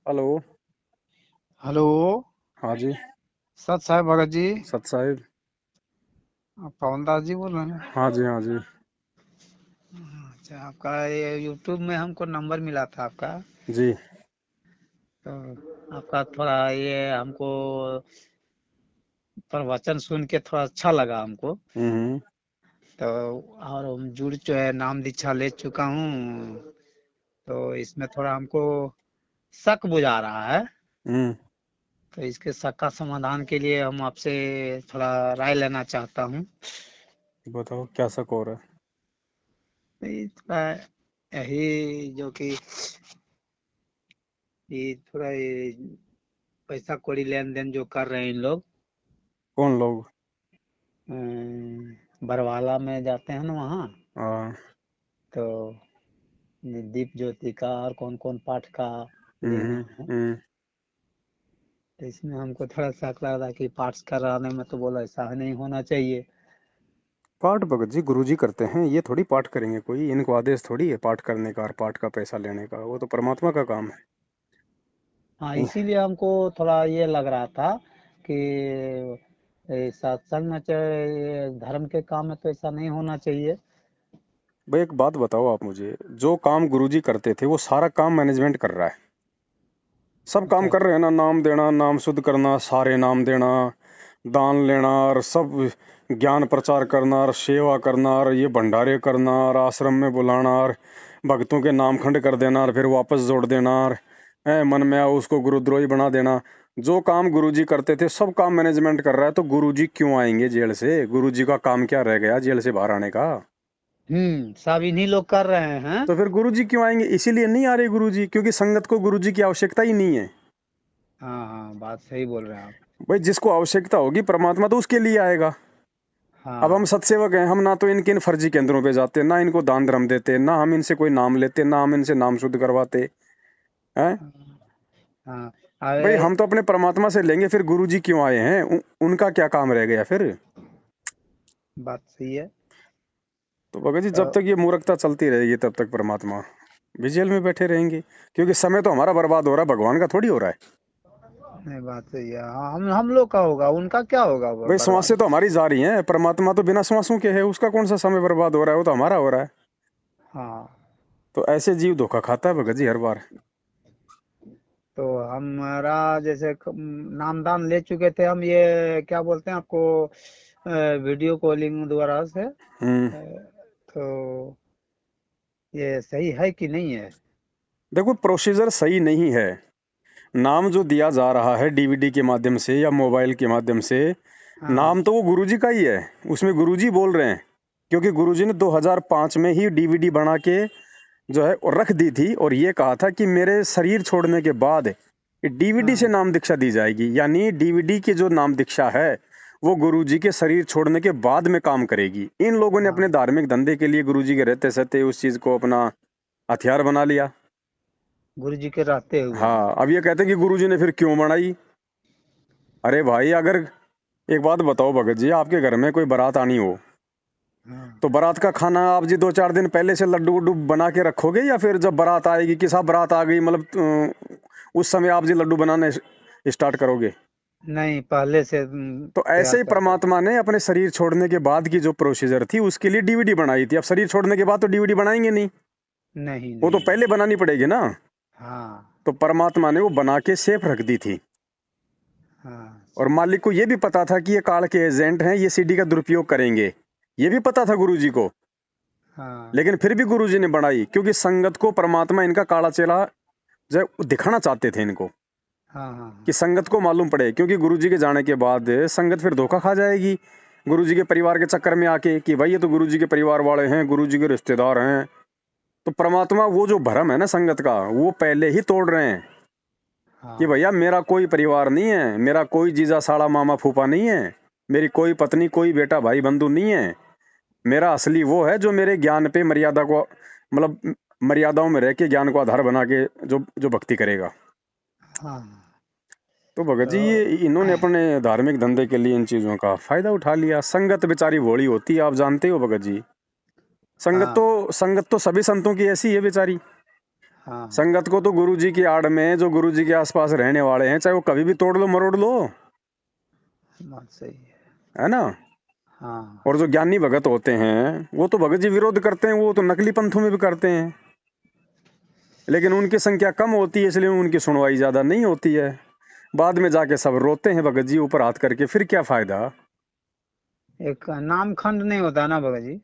Hello. Hello. हाँ जी। सत साहब भगत जी। सत साहिब। आप पवन दास जी बोल रहे हैं? हाँ जी, हाँ जी। अच्छा, आपका ये यूट्यूब में हमको नंबर मिला था आपका। जी। तो आपका थोड़ा ये हमको प्रवचन सुन के थोड़ा अच्छा लगा हमको। हम्म। तो और हम जुड़ जो है नाम दीक्षा ले चुका हूँ। तो इसमें थोड़ा हमको शक बुझा रहा है। हम्म। तो इसके शक का समाधान के लिए हम आपसे थोड़ा राय लेना चाहता हूँ। बताओ क्या शक हो रहा है। ये थोड़ा यही जो कि ये थोड़ा ये पैसा कौड़ी लेन देन जो कर रहे हैं इन लोग। कौन लोग? बरवाला में जाते हैं ना वहाँ। हाँ। तो ये दीप ज्योति का और कौन कौन पाठ का लिए हम्म। हैं। हम्म। तो इसमें हमको थोड़ा शक लग रहा है कि पाठ कराने में तो बोला ऐसा नहीं होना चाहिए। पाठ भगत जी गुरुजी करते हैं, ये थोड़ी पाठ करेंगे कोई, इनको आदेश थोड़ी है पाठ करने का और पाठ का पैसा लेने का, वो तो परमात्मा का काम हाँ, है। इसीलिए हमको थोड़ा ये लग रहा था कि ये सत्संग में चाहे ये धर्म के काम में तो ऐसा नहीं होना चाहिए। भाई एक बात बताओ आप मुझे, जो काम गुरुजी करते थे वो सारा काम मैनेजमेंट कर रहा है। सब काम अच्छा। कर रहे हैं ना, नाम देना, नाम शुद्ध करना, सारे नाम देना, दान लेना और सब ज्ञान प्रचार करना और सेवा करना और ये भंडारे करना और आश्रम में बुलाना और भक्तों के नाम खंड कर देना और फिर वापस जोड़ देना और मन में आओ उसको गुरुद्रोही बना देना। जो काम गुरुजी करते थे सब काम मैनेजमेंट कर रहा है, तो गुरुजी क्यों आएंगे जेल से? गुरुजी का काम क्या रह गया जेल से बाहर आने का? सब इन्हीं लोग कर रहे हैं। तो फिर गुरुजी क्यों आएंगे? इसीलिए नहीं आ रहे गुरुजी, क्योंकि संगत को गुरुजी की आवश्यकता ही नहीं है। हाँ हाँ, बात सही बोल रहे हैं आप। भाई जिसको आवश्यकता होगी परमात्मा तो उसके लिए आएगा। अब हम हाँ सत्सेवक हैं, हम ना तो इनके इन फर्जी केंद्रों पे जाते, ना इनको दान धर्म देते, ना हम इनसे कोई नाम लेते, ना हम इनसे नाम शुद्ध करवाते हैं। हाँ। भाई अरे, हम तो अपने परमात्मा से लेंगे, फिर गुरुजी क्यों आए हैं? उनका क्या काम रह गया फिर? बात सही है। तो भगत जी तो जब तक ये मूर्खता चलती रहेगी तब तक परमात्मा भी जेल में बैठे रहेंगे, क्योंकि समय तो हमारा बर्बाद हो रहा है, भगवान का थोड़ी हो रहा है। नहीं, बात सही है। हाँ, हम लोग का होगा, उनका क्या होगा भाई बर्बाद। श्वासें तो हमारी जा रही हैं, परमात्मा तो बिना श्वासों के है, उसका कौन सा समय बर्बाद हो रहा है? वो तो हमारा हो रहा है। हाँ। तो ऐसे जीव धोखा खाता है भगत जी हर बार। तो हमारा जैसे नामदान ले चुके थे हम, ये क्या बोलते हैं आपको, वीडियो कॉलिंग द्वारा से। हम्म। तो ये सही है कि नहीं है? देखो प्रोसीजर सही नहीं है। नाम जो दिया जा रहा है डीवीडी के माध्यम से या मोबाइल के माध्यम से, हाँ नाम तो वो गुरुजी का ही है, उसमें गुरुजी बोल रहे हैं। क्योंकि गुरुजी ने 2005 में ही डीवीडी बना के जो है रख दी थी और ये कहा था कि मेरे शरीर छोड़ने के बाद डीवीडी से हाँ नाम दीक्षा दी जाएगी, यानी डीवीडी की जो नाम दीक्षा है वो गुरुजी के शरीर छोड़ने के बाद में काम करेगी। इन लोगों ने अपने हाँ। धार्मिक धंधे के लिए गुरुजी के रहते सहते उस चीज को अपना हथियार बना लिया। गुरु जी के रहते हुए। हाँ, अब ये कहते हैं कि गुरुजी ने फिर क्यों बनाई। अरे भाई अगर एक बात बताओ भगत जी, आपके घर में कोई बारात आनी हो हाँ तो बारात का खाना आप जी 2-4 दिन पहले से लड्डू वड्डू बना के रखोगे, या फिर जब बारात आएगी कि साहब बारात आ गई मतलब उस समय आप जी लड्डू बनाने स्टार्ट करोगे? नहीं, पहले से तो ऐसे तैयार ही करके। परमात्मा ने अपने शरीर छोड़ने के बाद की जो प्रोसीजर थी उसके लिए डीवीडी बनाई थी। अब शरीर छोड़ने के बाद तो डीवीडी बनाएंगे नहीं, नहीं वो तो नहीं। पहले बनानी पड़ेगी ना। हाँ तो परमात्मा ने वो बना के सेफ रख दी थी। हाँ और मालिक को ये भी पता था कि ये काल के एजेंट हैं, ये सीडी का दुरुपयोग करेंगे, ये भी पता था गुरुजी को। हाँ लेकिन फिर भी गुरुजी ने बनाई, क्योंकि संगत को परमात्मा इनका काला चेला जो दिखाना चाहते थे इनको, हाँ हाँ कि हाँ। संगत को मालूम पड़े, क्योंकि गुरुजी के जाने के बाद संगत फिर धोखा खा जाएगी गुरुजी के परिवार के चक्कर में आके कि भाई ये तो गुरुजी के परिवार वाले हैं, गुरुजी के रिश्तेदार हैं। तो परमात्मा वो जो भरम है ना संगत का, वो पहले ही तोड़ रहे हैं कि हाँ भैया मेरा कोई परिवार नहीं है, मेरा कोई जीजा साला मामा फूफा नहीं है, मेरी कोई पत्नी कोई बेटा भाई बंधु नहीं है। मेरा असली वो है जो मेरे ज्ञान पे मर्यादा को मतलब मर्यादाओं में रह के ज्ञान को आधार बना के जो जो भक्ति करेगा। हाँ। तो भगत जी ये तो इन्होंने अपने धार्मिक धंधे के लिए इन चीजों का फायदा उठा लिया। संगत बेचारी भोली होती है, आप जानते हो भगत जी। संगत हाँ तो संगत तो सभी संतों की ऐसी है बेचारी। हाँ संगत को तो गुरु जी की आड़ में, जो गुरु जी के आसपास रहने वाले हैं, चाहे वो कभी भी तोड़ लो मरोड़ लो, बात सही है ना। हाँ और जो ज्ञानी भगत होते हैं वो तो भगत जी विरोध करते हैं, वो तो नकली पंथों में भी करते हैं, लेकिन उनकी संख्या कम होती है इसलिए उनकी सुनवाई ज्यादा नहीं होती है। बाद में जाके सब रोते हैं भगत जी ऊपर हाथ करके, फिर क्या फायदा। एक नाम खंड नहीं होता ना भगत जी।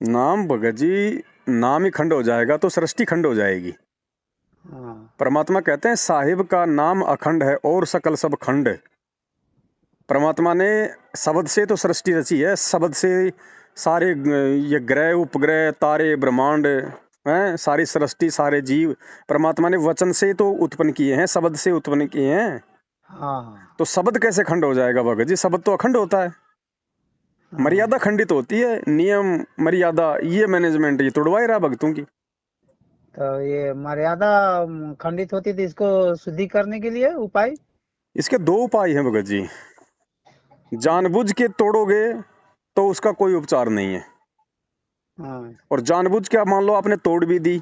नाम भगत जी, नाम ही खंड हो जाएगा तो सृष्टि खंड हो जाएगी। हाँ परमात्मा कहते हैं साहिब का नाम अखंड है और सकल सब खंड। परमात्मा ने शब्द से तो सृष्टि रची है, शब्द से सारे ये ग्रह उपग्रह तारे ब्रह्मांड हैं, सारी सृष्टि सारे जीव परमात्मा ने वचन से तो उत्पन्न किए हैं, शब्द से उत्पन्न किए हैं। हाँ तो शब्द कैसे खंड हो जाएगा भगत जी, शब्द तो अखंड होता है। हाँ। मर्यादा खंडित होती है, नियम मर्यादा ये मैनेजमेंट ये तोड़वा ही रहा भक्तों की। तो ये मर्यादा खंडित होती थी, इसको शुद्धि करने के लिए उपाय। इसके दो उपाय हैं भगत जी। जानबूझ के तोड़ोगे तो उसका कोई उपचार नहीं है, हाँ और जानबूझ के मान लो आपने तोड़ भी दी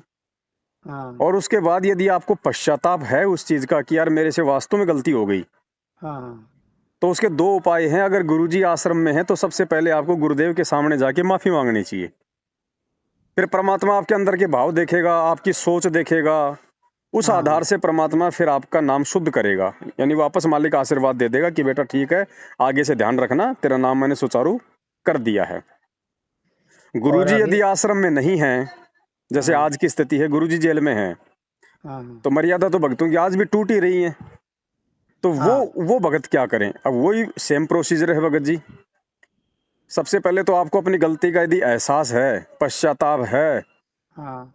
हाँ और उसके बाद यदि आपको पश्चाताप है उस चीज का कि यार मेरे से वास्तव में गलती हो गई, हाँ तो उसके दो उपाय हैं। अगर गुरुजी आश्रम में है तो सबसे पहले आपको गुरुदेव के सामने जाके माफी मांगनी चाहिए। फिर परमात्मा आपके अंदर के भाव देखेगा, आपकी सोच देखेगा, उस आधार हाँ से परमात्मा फिर आपका नाम शुद्ध करेगा, यानी वापस मालिक आशीर्वाद दे देगा कि बेटा ठीक है, आगे से ध्यान रखना, तेरा नाम मैंने सुचारू कर दिया है। और गुरुजी अभी यदि आश्रम में नहीं है, जैसे हाँ आज की स्थिति है, गुरुजी जेल में है, हाँ हाँ तो मर्यादा तो भक्तों की आज भी टूट ही रही है। तो हाँ वो भगत क्या करें, अब वही सेम प्रोसीजर है भगत जी। सबसे पहले तो आपको अपनी गलती का यदि एहसास है, पश्चाताप है, हाँ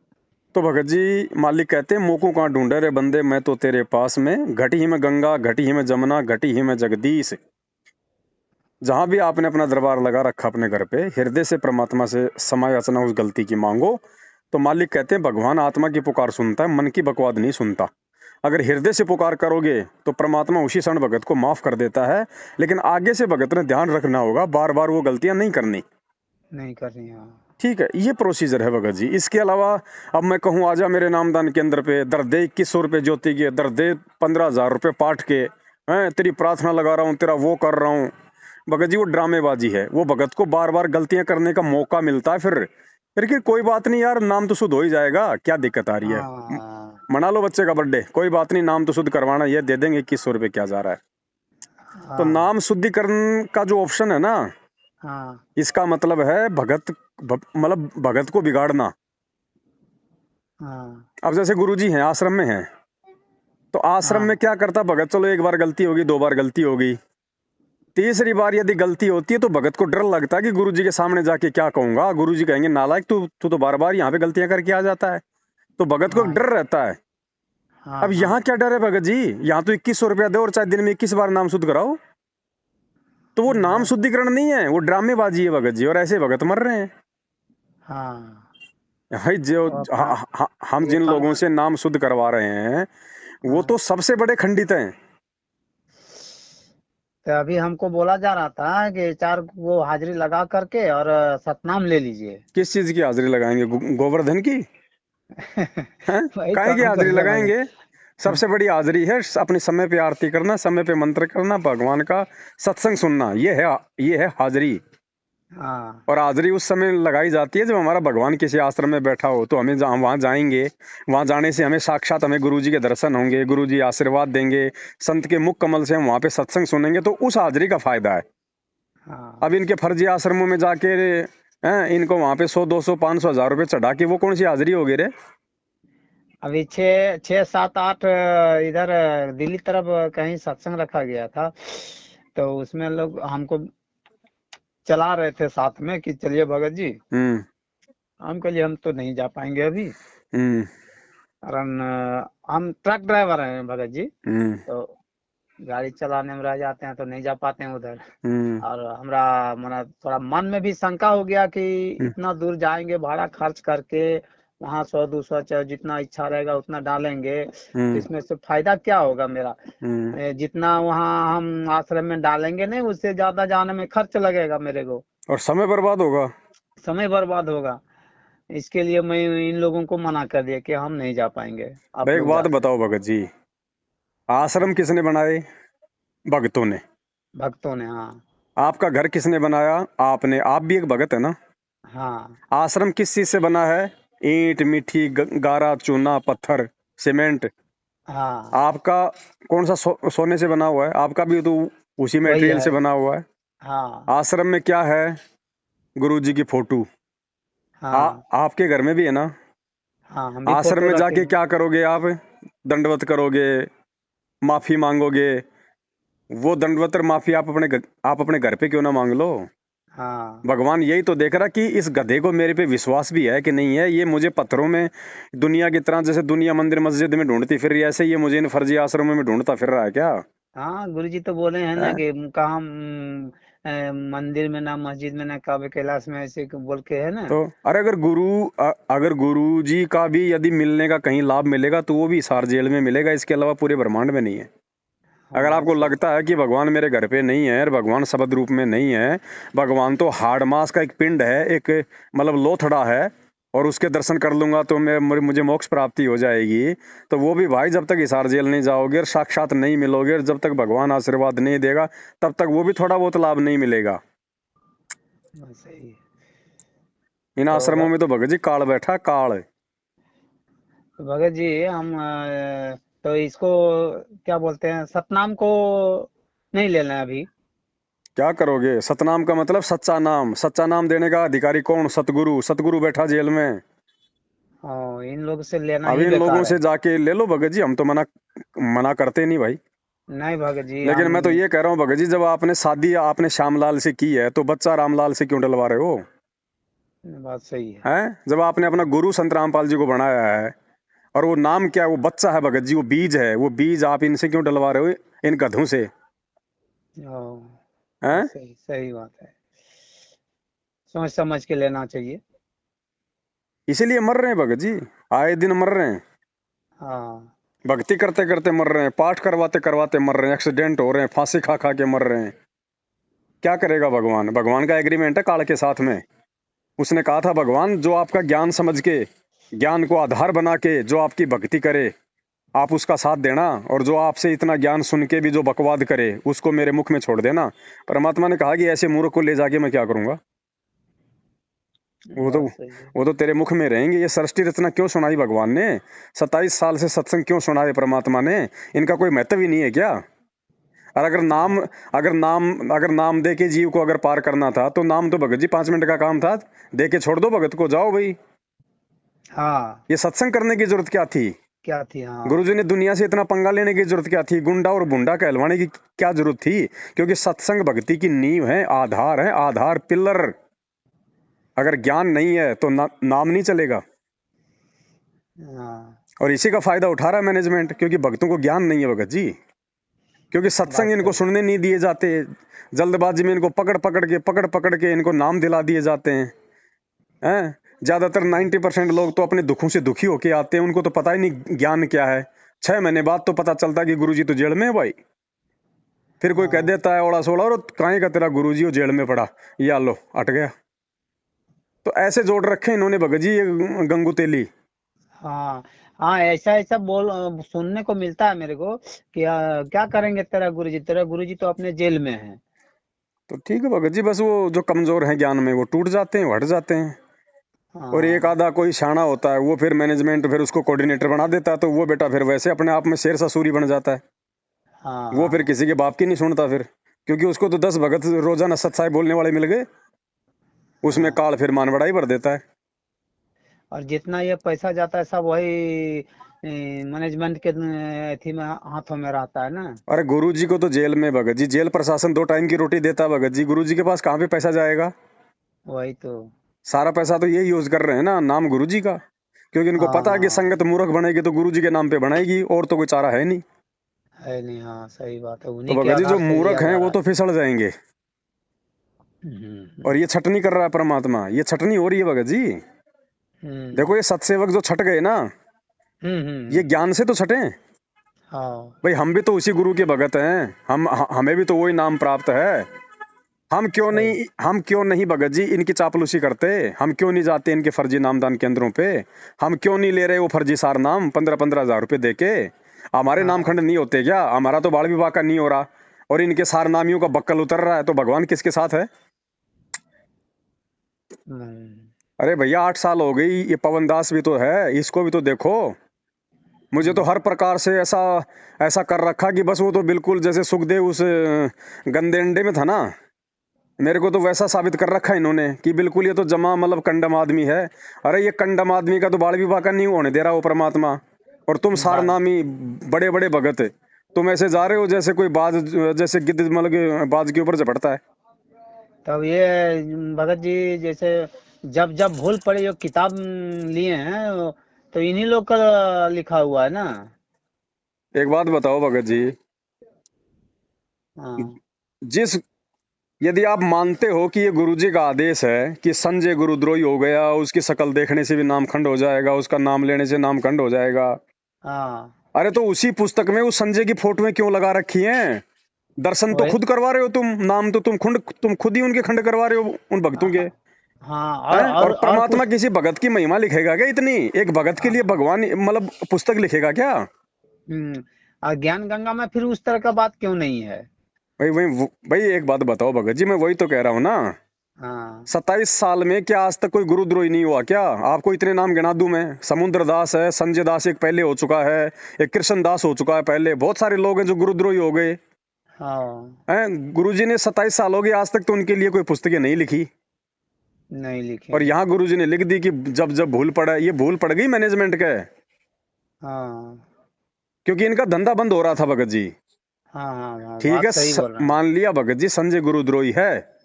तो भगत जी मालिक कहते हैं मोको कहाँ ढूंढे रे बंदे, मैं तो तेरे पास में, घटी ही में गंगा घटी ही में जमुना घटी ही में जगदीश। जहां भी आपने अपना दरबार लगा रखा अपने घर पे, हृदय से परमात्मा से क्षमा याचना उस गलती की मांगो, तो मालिक कहते हैं भगवान आत्मा की पुकार सुनता है, मन की बकवाद नहीं सुनता। अगर हृदय से पुकार करोगे तो परमात्मा उसी क्षण भगत को माफ कर देता है, लेकिन आगे से भगत ने ध्यान रखना होगा, बार बार वो गलतियां नहीं करनी। नहीं करनी हाँ ठीक है, ये प्रोसीजर है भगत जी। इसके अलावा अब मैं कहूँ आजा मेरे नामदान केंद्र पे, दर दे 2100 रुपये ज्योति के, दर दे 15,000 रुपये पाठ के, हैं तेरी प्रार्थना लगा रहा हूँ, तेरा वो कर रहा हूँ, भगत जी वो ड्रामेबाजी है। वो भगत को बार बार गलतियां करने का मौका मिलता है, फिर कि कोई बात नहीं यार, नाम तो शुद्ध हो ही जाएगा, क्या दिक्कत आ रही है, हाँ मना लो बच्चे का बर्थडे, कोई बात नहीं, नाम तो शुद्ध करवाना, ये दे देंगे 2100 रुपये, क्या जा रहा है। तो हाँ नाम शुद्धिकरण का जो ऑप्शन है ना, हाँ इसका मतलब है मतलब भगत को बिगाड़ना। हाँ अब जैसे गुरुजी हैं आश्रम में हैं, तो आश्रम में हाँ क्या करता भगत, चलो एक बार गलती होगी, दो बार गलती होगी, तीसरी बार यदि गलती होती है तो भगत को डर लगता है कि गुरुजी के सामने जाके क्या कहूंगा, गुरुजी कहेंगे नालायक तू तू तो बार बार यहाँ पे गलतियां करके आ जाता है, तो भगत को एक हाँ डर रहता है। हाँ अब यहाँ हाँ क्या डर है भगत जी, यहाँ तो 2100 रुपया दो और चाहे दिन में 21 बार नाम शुद्ध कराओ, तो वो नाम बस शुद्धिकरण नहीं है, वो ड्रामेबाजी है भगत जी, और ऐसे भगत मर रहे हैं। हाँ भाई जो और अपना हम ये जिन लोगों फरमा से नाम शुद्ध करवा रहे हैं वो हाँ। तो सबसे बड़े खंडित हैं। तो अभी हमको बोला जा रहा था कि 4 वो हाजिरी लगा करके और सतनाम ले लीजिए। किस चीज की हाजिरी लगाएंगे, गोवर्धन की, हैं, वही काहे की काम कर हाजिरी रहे हैं लगाएंगे। मगर। सबसे बड़ी हाजिरी है अपने समय पे आरती करना, समय पे मंत्र करना, भगवान का सत्संग सुनना, ये है हाजिरी। हाँ और हाजिरी उस समय लगाई जाती है जब हमारा भगवान किसी आश्रम में बैठा हो, तो हमें वहां जाएंगे, वहां जाने से हमें साक्षात हमें गुरुजी के दर्शन होंगे, गुरुजी आशीर्वाद देंगे, संत के मुख कमल से हम वहां पे सत्संग सुनेंगे, तो उस हाजिरी का फायदा है। हाँ अब इनके फर्जी आश्रमों में जाके हैं, इनको वहां पे 100 200 500 1000 रुपये चढ़ा के वो कौन सी हाजिरी होगी रे। अभी 6 6 7 8 इधर दिल्ली तरफ कहीं सत्संग रखा गया था, तो उसमें लोग हमको चला रहे थे साथ में कि चलिए भगत जी। हम्म हम कहिए हम तो नहीं जा पाएंगे अभी, हम्म कारण हम ट्रक ड्राइवर हैं भगत जी, हम्म तो गाड़ी चलाने में रह जाते हैं तो नहीं जा पाते हैं उधर। हम्म और हमरा मना थोड़ा मन में भी शंका हो गया कि हम्म इतना दूर जाएंगे भाड़ा खर्च करके, वहाँ 100 200 चाहे जितना इच्छा रहेगा उतना डालेंगे, तो हम्म इसमें से फायदा क्या होगा मेरा। हम्म जितना वहाँ हम आश्रम में डालेंगे नहीं, उससे ज्यादा जाने में खर्च लगेगा मेरे को, और समय बर्बाद होगा। समय बर्बाद होगा। इसके लिए मैं इन लोगों को मना कर दिया कि हम नहीं जा पाएंगे, आप भाई एक लोग जा बात सकते। बताओ भगत जी, आश्रम किसने बनाए? भगतों ने। भक्तों ने, हाँ। आपका घर किसने बनाया? आपने। आप भी एक भगत है ना। हाँ। आश्रम किस चीज से बना है? ईंट, मिट्टी, गारा, चूना, पत्थर, सीमेंट। हाँ। आपका कौन सा सोने से बना हुआ है? आपका भी तो उसी वही मटेरियल है। से बना हुआ है। हाँ। आश्रम में क्या है? गुरु जी की फोटो। हाँ। आपके घर में भी है ना। हाँ, हम भी आश्रम फोटो में रखे जाके हैं। क्या करोगे आप? दंडवत करोगे, माफी मांगोगे। वो दंडवत और माफी आप अपने घर पे क्यों ना मांग लो? हाँ। भगवान यही तो देख रहा कि इस गधे को मेरे पे विश्वास भी है कि नहीं है। ये मुझे पत्थरों में, दुनिया की तरह, जैसे दुनिया मंदिर मस्जिद में ढूंढती फिर रही है, ऐसे ये मुझे इन फर्जी आश्रमों में ढूंढता फिर रहा है क्या? हाँ, गुरु जी तो बोले हैं ना है? कि कहाँ मंदिर में ना मस्जिद में ना काबे कैलाश में, ऐसे बोल के है ना। तो अरे अगर गुरु जी का भी यदि मिलने का कहीं लाभ मिलेगा तो वो भी हिसार जेल में मिलेगा, इसके अलावा पूरे ब्रह्मांड में नहीं है। हाँ, अगर बात आपको सही। लगता है कि भगवान मेरे घर पे नहीं है और भगवान शब्द रूप में नहीं है, भगवान तो हाड़ मास का एक पिंड है, एक मतलब लोथड़ा है, और उसके दर्शन कर लूंगा तो मुझे मोक्ष प्राप्ति हो जाएगी। तो वो भी भाई, जब तक हिसार जेल नहीं जाओगे और साक्षात नहीं मिलोगे और जब तक भगवान आशीर्वाद नहीं देगा, तब तक वो भी थोड़ा बहुत लाभ नहीं मिलेगा। बात सही है। इन तो आश्रमों में तो भगत जी काल बैठा, काल। भगत जी, हम तो इसको क्या बोलते हैं, सतनाम को नहीं लेना है अभी। क्या करोगे? सतनाम का मतलब सच्चा नाम। सच्चा नाम देने का अधिकारी कौन? सतगुरु। सतगुरु बैठा जेल में। इन लोग से लेना अब ही इन लोगों बेकार से है। जाके ले लो भगत जी, हम तो मना मना करते नहीं भाई। नहीं भगत जी, लेकिन हम। मैं तो ये कह रहा हूँ भगत जी, जब आपने शादी आपने श्यामलाल से की है तो बच्चा रामलाल से क्यों डलवा रहे हो? बात सही है। हैं? जब आपने अपना गुरु संत रामपाल जी को बनाया है, और वो नाम क्या है? वो बच्चा है भगत जी, वो बीज है। वो बीज आप इनसे क्यों डलवा रहे हो, इन गधों से? ओ, बात हैं? सही, सही बात है। सोच समझ के लेना चाहिए। इसीलिए मर रहे हैं भगत जी, आए दिन मर रहे हैं। हाँ। भक्ति करते करते मर रहे हैं, पाठ करवाते करवाते मर रहे हैं, एक्सीडेंट हो रहे हैं, फांसी खा खा के मर रहे हैं। क्या करेगा भगवान? भगवान का एग्रीमेंट है काल के साथ में। उसने कहा था, भगवान जो आपका ज्ञान समझ के, ज्ञान को आधार बना के जो आपकी भक्ति करे, आप उसका साथ देना, और जो आपसे इतना ज्ञान सुन के भी जो बकवाद करे उसको मेरे मुख में छोड़ देना। परमात्मा ने कहा कि ऐसे मूर्ख को ले जाके मैं क्या करूंगा? वो तो बात सही है। वो तो तेरे मुख में रहेंगे। ये सृष्टि रचना क्यों सुनाई भगवान ने? 27 साल से सत्संग क्यों सुनाए परमात्मा ने? इनका कोई महत्व ही नहीं है क्या? और अगर नाम दे के जीव को अगर पार करना था तो नाम तो भगत जी 5 मिनट का काम था। दे के छोड़ दो भगत को, जाओ भाई। हाँ। ये सत्संग करने की जरूरत क्या थी? क्या थी, हाँ। गुरुजी ने दुनिया से इतना पंगा लेने की जरूरत क्या थी? गुंडा और बुंडा कहलवाने की क्या जरूरत थी? क्योंकि सत्संग भक्ति की नींव है, आधार है, आधार पिलर। अगर ज्ञान नहीं है तो नाम नहीं चलेगा। हाँ, और इसी का फायदा उठा रहा है मैनेजमेंट, क्योंकि भक्तों को ज्ञान नहीं है भगत जी। क्योंकि बात सत्संग इनको सही। सुनने नहीं दिए जाते। जल्दबाजी में इनको पकड़ पकड़ के इनको नाम दिला दिए जाते हैं। ज्यादातर 90% लोग तो अपने दुखों से दुखी होके आते हैं, उनको तो पता ही नहीं ज्ञान क्या है। 6 महीने बाद तो पता चलता है कि गुरुजी तो जेल में है भाई। फिर कोई कह हाँ। देता है ओड़ा सोड़ा, और काहे का तेरा गुरुजी वो जेल में पड़ा, या लो अट गया। तो ऐसे जोड़ रखे इन्होंने भगत जी, ये गंगू तेली। हाँ। हाँ, ऐसा ऐसा सुनने को मिलता है मेरे को कि क्या करेंगे तेरा गुरुजी तो अपने जेल में है। तो ठीक है भगत जी, बस वो जो कमजोर हैं ज्ञान में वो टूट जाते हैं, हट जाते हैं। और एक हाँ। आधा कोई शाना होता है, वो फिर मैनेजमेंट फिर उसको कोऑर्डिनेटर बना देता है, तो वो बेटा फिर वैसे अपने आप में शेर ससूरी बन जाता है। हाँ। वो फिर हाँ। किसी के बाप की नहीं सुनता फिर, क्योंकि उसको तो 10 भगत रोजाना सत्साई बोलने वाले मिल गए। उसमें हाँ। काल फिर मानवड़ा ही भर देता है। और जितना ये पैसा जाता है सब वही मैनेजमेंट के थी में, हाथों में रहता है ना। अरे गुरु जी को तो जेल में भगत जी, जेल प्रशासन 2 टाइम की रोटी देता है भगत जी। गुरु जी के पास कहाँ पे पैसा जाएगा? वही तो। सारा पैसा तो ये यूज कर रहे हैं ना, नाम गुरु जी का। क्योंकि इनको पता है कि हाँ, संगत मूर्ख बनेगी तो गुरु जी के नाम पे बनाएगी, और तो कोई चारा है नहीं। है नहीं, हाँ सही बात है, तो उन्हीं के भगत जी जो आधार से लिया मूर्ख हैं जा वो रहा तो है। फिसल जाएंगे। और हम्म। ये छटनी कर रहा है परमात्मा, ये छटनी हो रही है भगत जी। हम्म। देखो ये सतसेवक जो छट गए ना, हम्म। ये ज्ञान से तो छटे। हाँ। भाई हम भी तो उसी गुरु के भगत हैं, हमें भी तो वही नाम प्राप्त है। सही। हम क्यों नहीं भगत जी इनकी चापलूसी करते? हम क्यों नहीं जाते इनके फर्जी नामदान केंद्रों पे? हम क्यों नहीं ले रहे वो फर्जी सार नाम 15-15 हजार रुपए देके? हमारे हाँ। नामखंड नहीं होते क्या? हमारा तो बाल विवाह का नहीं हो रहा और इनके सार नामियों का बक्कल उतर रहा है, तो भगवान किसके साथ है? हम्म, अरे भैया 8 साल हो गई, ये पवन दास भी तो है, इसको भी तो देखो। मुझे तो हम्म, हर प्रकार से ऐसा ऐसा कर रखा कि बस वो तो बिल्कुल जैसे सुखदेव उस गंदे अंडे में था ना, मेरे को तो वैसा साबित कर रखा है इन्होंने कि बिल्कुल ये तो जमा मतलब कंडम आदमी है। अरे ये कंडम आदमी का तो बाल विवाह का नहीं होने दे रहा वो परमात्मा, और तुम बात। सारनामी बड़े बड़े भगत, तुम ऐसे जा रहे हो जैसे कोई बाज, जैसे गिद्ध मतलब कि बाज के ऊपर झपटता है। तब ये भगत जी जैसे जब जब भूल पड़े जो किताब लिए हैं तो इन्हीं लोग का लिखा हुआ है ना। एक बात बताओ भगत जी, हाँ। जिस यदि आप मानते हो कि ये गुरुजी का आदेश है कि संजय गुरुद्रोही हो गया, उसकी शक्ल देखने से भी नामखंड हो जाएगा, उसका नाम लेने से नामखंड हो जाएगा, हाँ। अरे तो उसी पुस्तक में उस संजय की फोटोएं क्यों लगा रखी हैं? दर्शन तो वही। खुद करवा रहे हो तुम, नाम तो तुम खुद ही उनके खंड करवा रहे हो उन भक्तों के। हाँ हैं? और और परमात्मा कुछ। किसी भगत की महिमा लिखेगा क्या इतनी? एक भगत के लिए भगवान मतलब पुस्तक लिखेगा क्या? और ज्ञान गंगा में फिर उस तरह का बात क्यों नहीं है। भाई एक बात बताओ भगत जी, मैं वही तो कह रहा हूँ ना, हाँ। 27 साल में क्या आज तक कोई गुरुद्रोही नहीं हुआ क्या? आपको इतने नाम गिना दूं मैं, समुद्र दास है, संजय दास एक पहले हो चुका है, एक कृष्ण दास हो चुका है पहले, बहुत सारे लोग हैं जो गुरुद्रोही हो गए हाँ। हैं। गुरुजी ने 27 साल हो गए आज तक तो उनके लिए कोई पुस्तकें नहीं लिखी, नहीं लिखे और हैं। यहाँ गुरुजी ने लिख दी कि जब जब भूल पड़ा, ये भूल पड़ गई मैनेजमेंट के, हाँ। क्योंकि इनका धंधा बंद हो रहा था भगत जी। हाँ। हाँ। हाँ, ठीक बात है, सही बोल रहे हैं। मान लिया भगत जी संजय गुरुद्रोही है,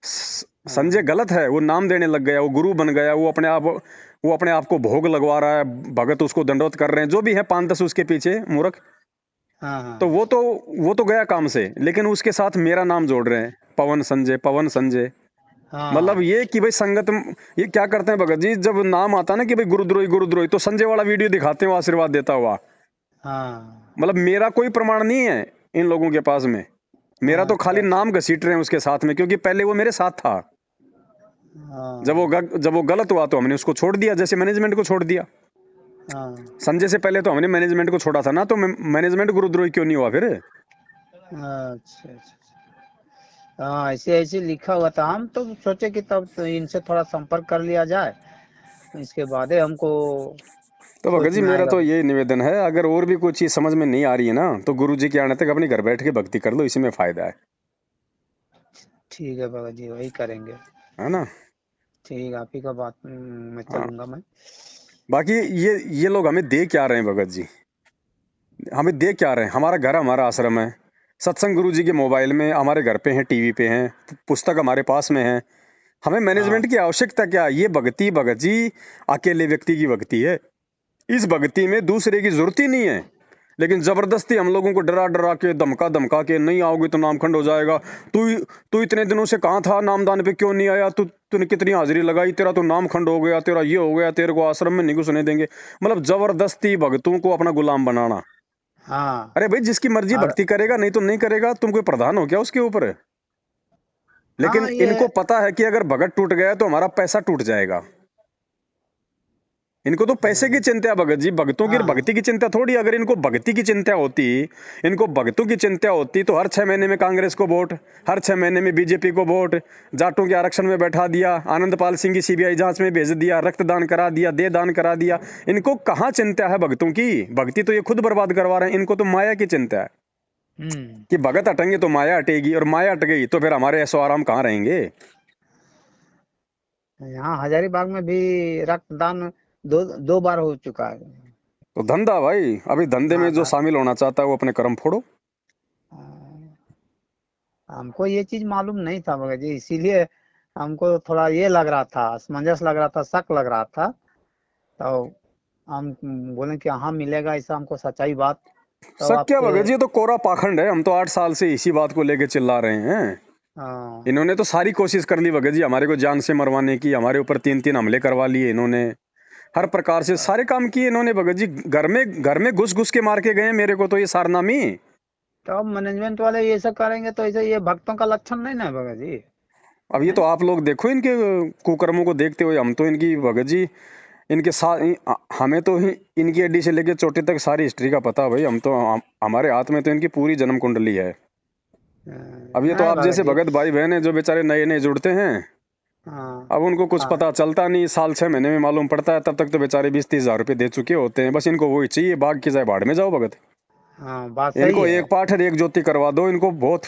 संजय हाँ। गलत है, वो नाम देने लग गया, वो गुरु बन गया, वो अपने आप को भोग लगवा रहा है, भगत उसको दंडवत कर रहे हैं, जो भी है 5-10 उसके पीछे मूर्ख। हाँ। तो हाँ। वो तो गया काम से, लेकिन उसके साथ मेरा नाम जोड़ रहे हैं, पवन संजय, पवन संजय। मतलब हाँ। ये कि भाई संगत, ये क्या करते हैं भगत जी, जब नाम आता है ना कि भाई गुरुद्रोही गुरुद्रोही, तो संजय वाला वीडियो दिखाते हैं वो आशीर्वाद देता हुआ। हाँ। मतलब मेरा कोई प्रमाण नहीं है इन लोगों के पास में, मेरा हाँ, तो खाली अच्छा अच्छा। नाम घसीट रहे हैं उसके साथ में, क्योंकि पहले वो मेरे साथ था। हाँ। जब वो गलत हुआ तो हमने उसको छोड़ दिया, जैसे मैनेजमेंट को छोड़ दिया। हाँ। संजय से पहले तो हमने मैनेजमेंट को छोड़ा था ना, तो मैनेजमेंट गुरुद्रोही क्यों नहीं हुआ फिर? अच्छा अच्छा। हाँ, ऐसे ऐसे लिखा हुआ था, हम तो सोचे कि तब तो इनसे थोड़ा संपर्क कर लिया जाए, इसके बाद ही हमको तो भगत सोच जी में मेरा आएगा। तो ये निवेदन है, अगर और भी कोई चीज समझ में नहीं आ रही है ना, तो गुरु जी के आने तक अपने घर बैठ के भक्ति कर लो, इसी में फायदा ठीक है बाबा जी, वही करेंगे। है ना? ठीक है, आप ही का बात मैं हाँ। चलूंगा मैं। बाकी ये लोग हमें दे क्या रहे हैं भगत जी? हमें दे क्या रहे हैं? हमारा घर हमारा आश्रम है, सत्संग गुरु जी के मोबाइल में, हमारे घर पे हैं, टीवी पे हैं, पुस्तक हमारे पास में है, हमें हाँ। मैनेजमेंट की आवश्यकता क्या? ये भक्ति भगत जी अकेले व्यक्ति की भक्ति है, इस भक्ति में दूसरे की जरूरत ही नहीं है। लेकिन जबरदस्ती हम लोगों को डरा डरा के, धमका धमका के, नहीं आओगे तो नामखंड हो जाएगा, तू तू इतने दिनों से कहाँ था, नामदान पे क्यों नहीं आया, तूने कितनी हाजिरी लगाई, तेरा तो नामखंड हो गया, तेरा ये हो गया, तेरे को आश्रम में नहीं घुसने देंगे। मतलब जबरदस्ती भक्तों को अपना गुलाम बनाना। हाँ। अरे भाई जिसकी मर्जी और भक्ति करेगा, नहीं तो नहीं करेगा, तुम कोई प्रधान हो क्या उसके ऊपर? लेकिन हाँ ये। इनको पता है कि अगर भगत टूट गया तो हमारा पैसा टूट जाएगा। इनको तो पैसे की हाँ। चिंता है भगत जी, भक्तों की हाँ। भक्ति की चिंता थोड़ी। अगर इनको भक्ति की चिंता होती, इनको भक्तों की चिंता होती, तो हर 6 महीने में कांग्रेस को वोट, हर 6 महीने में बीजेपी को वोट, जाटों के आरक्षण में बैठा दिया, आनंदपाल सिंह की सीबीआई जांच में भेज दिया, रक्तदान करा दिया, दे दान करा दिया। इनको कहाँ चिंता है भक्तों की? भक्ति तो ये खुद बर्बाद करवा रहे हैं, इनको तो माया की चिंता है हम्म। कि भगत हटेंगे तो माया हटेगी, और माया हट गई तो फिर हमारे ऐशो आराम कहाँ रहेंगे? यहाँ हजारीबाग में भी रक्तदान दो दो बार हो चुका है। तो धंधा भाई, अभी धंधे हाँ में जो शामिल होना चाहता है वो अपने कर्म फोड़ो। हमको ये चीज मालूम नहीं था मगर जी, इसीलिए हमको थोड़ा ये लग रहा था, असमंजस लग रहा था, शक लग रहा था। तो हम बोले कि हाँ मिलेगा ऐसा हमको सच्चाई बात। तो शक क्या आपसे। भगत जी, ये तो कोरा पाखंड है, हम तो 8 साल से इसी बात को लेके चिल्ला रहे हैं। हाँ। इन्होंने तो सारी कोशिश कर ली भगत जी हमारे को जान से मरवाने की, हमारे ऊपर 3-3 हमले करवा लिए इन्होंने, हर प्रकार से सारे काम किए इन्होंने भगत जी। घर में घुस घुस के मार के गए मेरे को तो ये सारनामी। तो अब मैनेजमेंट वाले ये सब करेंगे तो ऐसे ये भक्तों का लक्षण नहीं ना भगत जी। अब ये तो हैं? आप लोग देखो इनके कुकर्मों को देखते हुए, हम तो इनकी भगत जी इनके साथ हमें तो इनकी अड्डी से लेके चोटी तक सारी हिस्ट्री का पता है भाई। हमारे हाथ में तो इनकी पूरी जन्म कुंडली है। अब ये तो नहीं आप भगत जैसे जी। भगत भाई बहन है जो बेचारे नए नए जुड़ते हैं, हाँ अब उनको कुछ हाँ पता चलता नहीं, साल 6 महीने में मालूम पड़ता है, तब तक तो बेचारे 20-30 हजार रुपये दे चुके होते हैं। बस इनको वही चाहिए, बाग की जाए भाड़ में जाओ भगत। हाँ, बात सही इनको है। एक पाठ और एक ज्योति करवा दो, इनको बहुत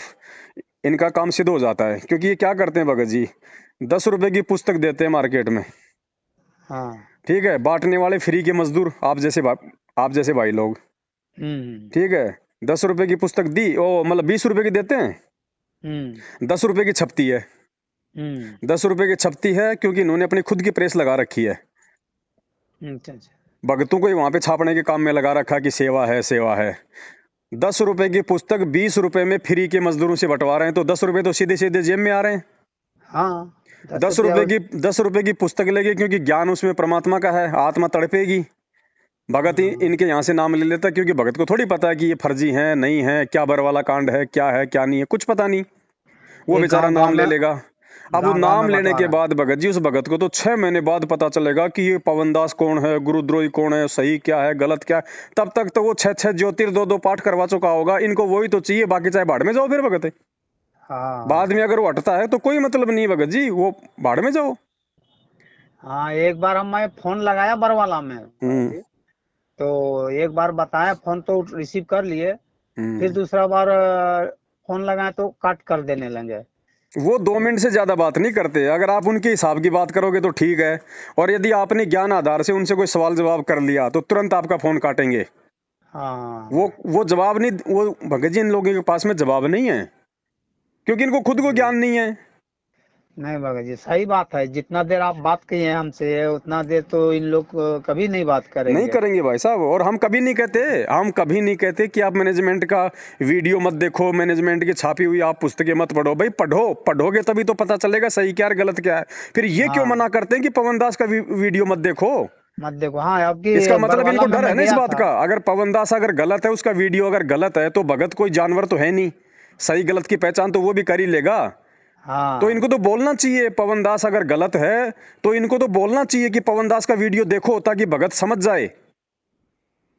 इनका काम सिद्ध हो जाता है। क्योंकि ये क्या करते हैं भगत जी, 10 रुपए की पुस्तक देते हैं मार्केट में, हाँ। ठीक है, बांटने वाले फ्री के मजदूर आप जैसे भाई लोग, हम्म ठीक है। 10 रुपए की पुस्तक दी, ओ मतलब 20 रुपए की देते हैं, हम्म 10 रुपए की छपती है। हम्म 10 रुपए की छपती है क्योंकि इन्होंने अपनी खुद की प्रेस लगा रखी है। अच्छा अच्छा। भगतों को ही वहां पे छापने के काम में लगा रखा कि सेवा है सेवा है। 10 रुपए की पुस्तक 20 रुपए में फ्री के मजदूरों से बंटवा रहे हैं, तो 10 रुपए तो सीधे सीधे जेब में आ रहे हैं। हाँ, 10 रुपया 10 रुपए की 10 रुपए की पुस्तक लेगी क्योंकि ज्ञान उसमें परमात्मा का है, आत्मा तड़पेगी। भगत ही हाँ, इनके यहाँ से नाम ले लेता, क्योंकि भगत को थोड़ी पता है कि ये फर्जी है नहीं है, क्या बर वाला कांड है क्या नहीं है, कुछ पता नहीं। वो ये बेचारा नाम ले लेगा। अब वो गांव नाम में लेने के बंटवारा है। बाद भगत जी उस भगत को तो 6 महीने बाद पता चलेगा कि ये पवनदास कौन है, गुरुद्रोही कौन है, सही क्या है गलत क्या है। तब तक तो वो 6-6 ज्योतिर 2-2 पाठ करवा चुका होगा। इनको वही तो चाहिए, बाकी चाहे भाड़ में जाओ फिर भगत। बाद हाँ में अगर वो हटता है तो कोई मतलब नहीं भगत जी, वो भाड़ में जाओ। हाँ, एक बार मैं फोन लगाया बरवाला में भगत हम्म जी, तो एक बार बताया, फोन तो रिसीव कर लिए। फिर हम्म दूसरा बार फोन लगाया तो काट कर देने लगे। वो 2 मिनट से ज्यादा बात नहीं करते। अगर आप उनके हिसाब की बात करोगे तो ठीक है, और यदि आपने ज्ञान आधार से उनसे कोई सवाल जवाब कर लिया तो तुरंत आपका फोन काटेंगे। वो हाँ। वो जवाब नहीं, वो भगत जी इन लोगों के पास में जवाब नहीं है, क्योंकि इनको खुद को ज्ञान नहीं है। नहीं भगत जी, सही बात है। जितना देर आप बात किए हैं हमसे, उतना देर तो इन लोग कभी नहीं बात नहीं करेंगे। करेंगे भाई साहब। और हम कभी नहीं कहते कि आप मैनेजमेंट का वीडियो मत देखो, मैनेजमेंट की छापी हुई आप पुस्तकें मत पढ़ो। भाई पढ़ो, पढ़ोगे तभी तो पता चलेगा सही क्या है गलत क्या है। फिर ये क्यों हाँ, मना करते हैं कि पवन दास का वीडियो मत देखो। मत देखो। हाँ, आपकी इसका मतलब बरवाला इनको में डर है मैं ना इस गया बात था। का, अगर पवन दास अगर गलत है, उसका वीडियो अगर गलत है, तो भगत कोई जानवर तो है नहीं, सही गलत की पहचान तो वो भी कर ही लेगा। तो हाँ इनको तो बोलना चाहिए, पवन दास अगर गलत है तो इनको तो बोलना चाहिए कि पवन दास का वीडियो देखो, ताकि भगत समझ जाए।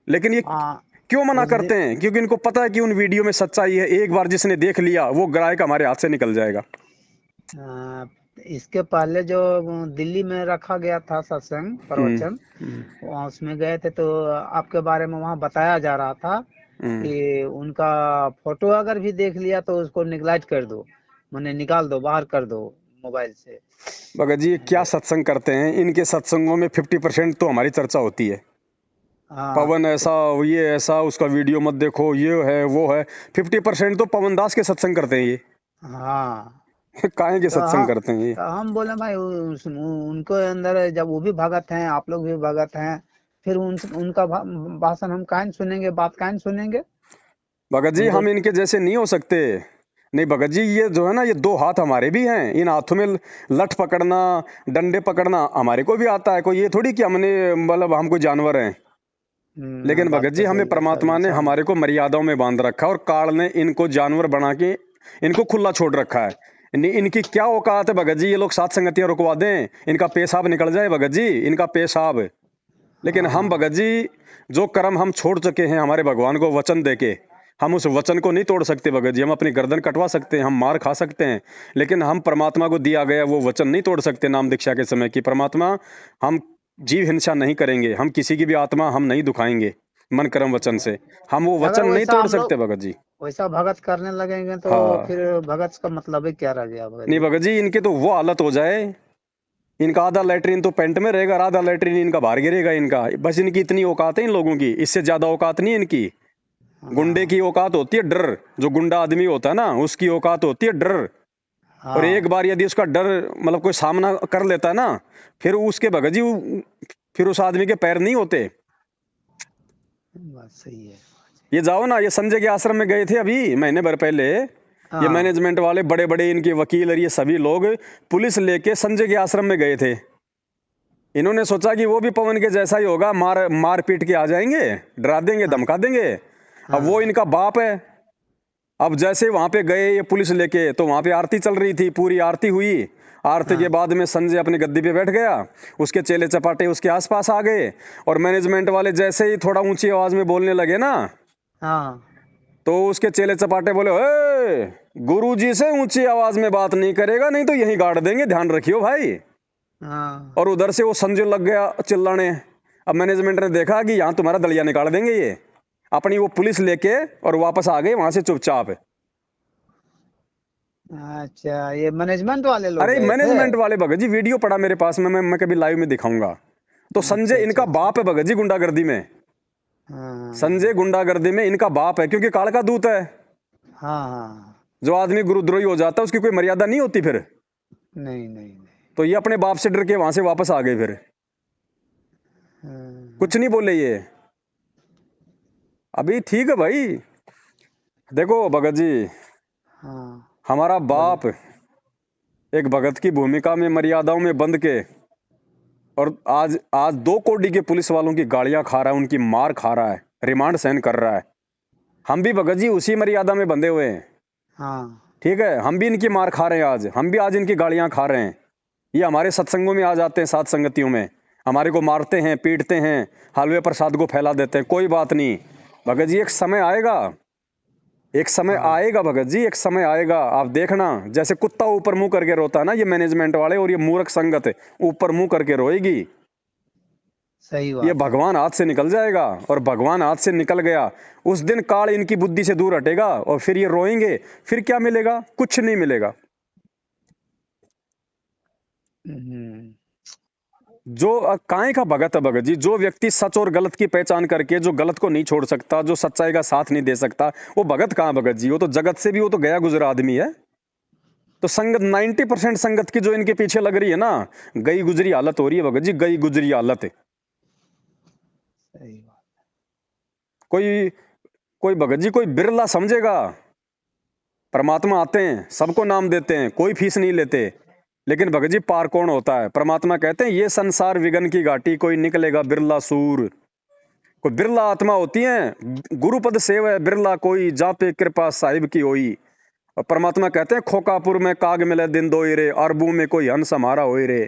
लेकिन ये हाँ। क्यों मना उस दिन करते हैं? क्योंकि इनको पता है कि उन वीडियो में सच्चाई है। एक बार जिसने देख लिया वो ग्राहक हमारे हाथ से निकल जाएगा। अ, इसके पहले जो दिल्ली में रखा गया था सत्संग हम्म प्रवचन, हम्म वहाँ उसमें गए थे तो आपके बारे में वहाँ बताया जा रहा था हम्म। कि उनका फोटो अगर भी देख लिया तो उसको निगलेक्ट कर दो, माने निकाल दो, बाहर कर दो मोबाइल से। भगत जी क्या सत्संग करते हैं, इनके सत्संगों में 50% तो हमारी चर्चा होती है। हाँ पवन तो ऐसा, ये ऐसा, उसका वीडियो मत देखो, ये है वो है। 50% तो पवन दास के सत्संग करते हैं ये। हाँ, काहे के तो सत्संग हम करते हैं ये? तो हम बोले भाई उनको अंदर जब वो भी भगत हैं, आप लोग भी भगत हैं, फिर उनका भाषण हम काहे न सुनेंगे, बात काहे न सुनेंगे। भगत जी उनको हम इनके जैसे नहीं हो सकते। नहीं भगत जी, ये जो है ना, ये 2 हाथ हमारे भी हैं। इन हाथों में लठ पकड़ना, डंडे पकड़ना हमारे को भी आता है। कोई ये थोड़ी कि हमने मतलब हम कोई जानवर हैं। लेकिन बात भगत जी तो हमें सही है, परमात्मा ने सब हमारे को मर्यादाओं में बांध रखा, और काल ने इनको जानवर बना के इनको खुला छोड़ रखा है। इनकी क्या औकात है भगत जी, ये लोग सात संगतियां रुकवा दें, इनका पेशाब निकल जाए भगत जी, इनका पेशाब। लेकिन हम हाँ भगत जी जो कर्म हम छोड़ चुके हैं हमारे भगवान को वचन देके, हम उस वचन को नहीं तोड़ सकते भगत जी। हम अपनी गर्दन कटवा सकते हैं, हम मार खा सकते हैं, लेकिन हम परमात्मा को दिया गया वो वचन नहीं तोड़ सकते। नाम दीक्षा के समय की परमात्मा, हम जीव हिंसा नहीं करेंगे, हम किसी की भी आत्मा हम नहीं दुखाएंगे मन कर्म वचन से। हम वो अगर वचन नहीं वैसा तोड़ हम लोग सकते भगत जी। वैसा भगत करने लगेंगे तो हाँ। फिर भगत का मतलब ही क्या रह गया भगत नहीं जी। भगत जी, इनके तो वो हालत हो जाए, इनका आधा लेटरिन तो पेंट में रहेगा और आधा लेटरिन इनका बाहर गिरेगा। इनका बस, इनकी इतनी औकात है इन लोगों की, इससे ज्यादा औकात नहीं है इनकी। गुंडे हाँ की औकात होती है डर, जो गुंडा आदमी होता है ना उसकी औकात होती है डर। और एक हाँ, बार यदि उसका डर मतलब कोई सामना कर लेता है ना, फिर उसके भगत जी फिर उस आदमी के पैर नहीं होते। बात सही है। ये जाओ ना, ये संजय के आश्रम में गए थे अभी महीने भर पहले। ये हाँ मैनेजमेंट वाले बड़े बड़े इनके वकील और ये सभी लोग पुलिस लेके संजय के आश्रम में गए थे। इन्होंने सोचा कि वो भी पवन के जैसा ही होगा, मार मार पीट के आ जाएंगे, डरा देंगे हाँ धमका देंगे। अब वो हाँ इनका बाप है, अब जैसे वहां पे गए ये पुलिस लेके, तो वहां पे आरती चल रही थी, पूरी आरती हुई। आरती के बाद में संजय अपनी गद्दी पे बैठ गया, उसके चेले चपाटे उसके आसपास आ गए, और मैनेजमेंट वाले जैसे ही थोड़ा ऊंची आवाज में बोलने लगे ना, हाँ तो उसके चेले चपाटे बोले, ए, गुरुजी से ऊंची आवाज में बात नहीं करेगा, नहीं तो यहीं गाड़ देंगे, ध्यान रखियो भाई। हाँ और उधर से वो संजय लग गया चिल्लाने। अब मैनेजमेंट ने देखा कि यहाँ तुम्हारा दलिया निकाल देंगे ये, अपनी वो पुलिस लेके और वापस आ गए वहां से चुपचाप। अच्छा, ये मैनेजमेंट वाले लोग अरे गए थे? मैनेजमेंट वाले भगत जी, वीडियो पड़ा मेरे पास में, मैं कभी लाइव में दिखाऊंगा। तो अच्छा संजय अच्छा इनका अच्छा। बाप है भगत जी, गुंडागर्दी में। हाँ संजय गुंडागर्दी में इनका बाप है, क्योंकि काल का दूत है। हाँ हाँ। जो आदमी गुरुद्रोही हो जाता है उसकी कोई मर्यादा नहीं होती फिर। नहीं नहीं नहीं। तो ये अपने बाप से डर के वहां से वापस आ गए फिर, हाँ कुछ नहीं बोले ये। अभी ठीक है भाई। देखो भगत जी, हाँ। हमारा बोलिए। बाप एक भगत की भूमिका में मर्यादाओं में बंध के, और आज आज 2 कोड़ी के पुलिस वालों की गालियां खा रहा है, उनकी मार खा रहा है, रिमांड सहन कर रहा है। हम भी भगत जी उसी मर्यादा में बंधे हुए हैं। हाँ ठीक है, हम भी इनकी मार खा रहे हैं, आज हम भी आज इनकी गालियां खा रहे हैं। ये हमारे सत्संगों में आ जाते हैं, साथ संगतियों में हमारे को मारते हैं, पीटते हैं, हलवे प्रसाद को फैला देते हैं। कोई बात नहीं भगत जी, एक समय आएगा, एक समय हाँ। आएगा भगत जी, एक समय आएगा, आप देखना। जैसे कुत्ता ऊपर मुंह करके रोता है ना ये मैनेजमेंट वाले, और ये मूर्ख संगत ऊपर मुंह करके रोएगी। सही ये बात है। भगवान हाथ से निकल जाएगा, और भगवान हाथ से निकल गया उस दिन काल इनकी बुद्धि से दूर हटेगा, और फिर ये रोएंगे। फिर क्या मिलेगा? कुछ नहीं मिलेगा। हम्म। जो काहे का भगत है भगत जी, जो व्यक्ति सच और गलत की पहचान करके, जो गलत को नहीं छोड़ सकता, जो सच्चाई का साथ नहीं दे सकता, वो भगत कहाँ भगत जी? वो तो जगत से भी, वो तो गया गुजरा आदमी है। तो संगत 90% संगत की जो इनके पीछे लग रही है ना, गई गुजरी हालत हो रही है भगत जी, गई गुजरी हालत। सही बात। कोई कोई भगत जी, कोई बिरला समझेगा परमात्मा आते हैं, सबको नाम देते हैं, कोई फीस नहीं लेते। लेकिन भगत जी पार कौन होता है? परमात्मा कहते हैं ये संसार विघन की घाटी, कोई निकलेगा बिरला सूर। कोई बिरला आत्मा होती है, गुरुपद सेव है बिरला कोई, जा पे कृपा साहिब की होई। और परमात्मा कहते हैं खोकापुर में काग मिले दिन दोई रे, अरबू में कोई हंस हमारा होई रे।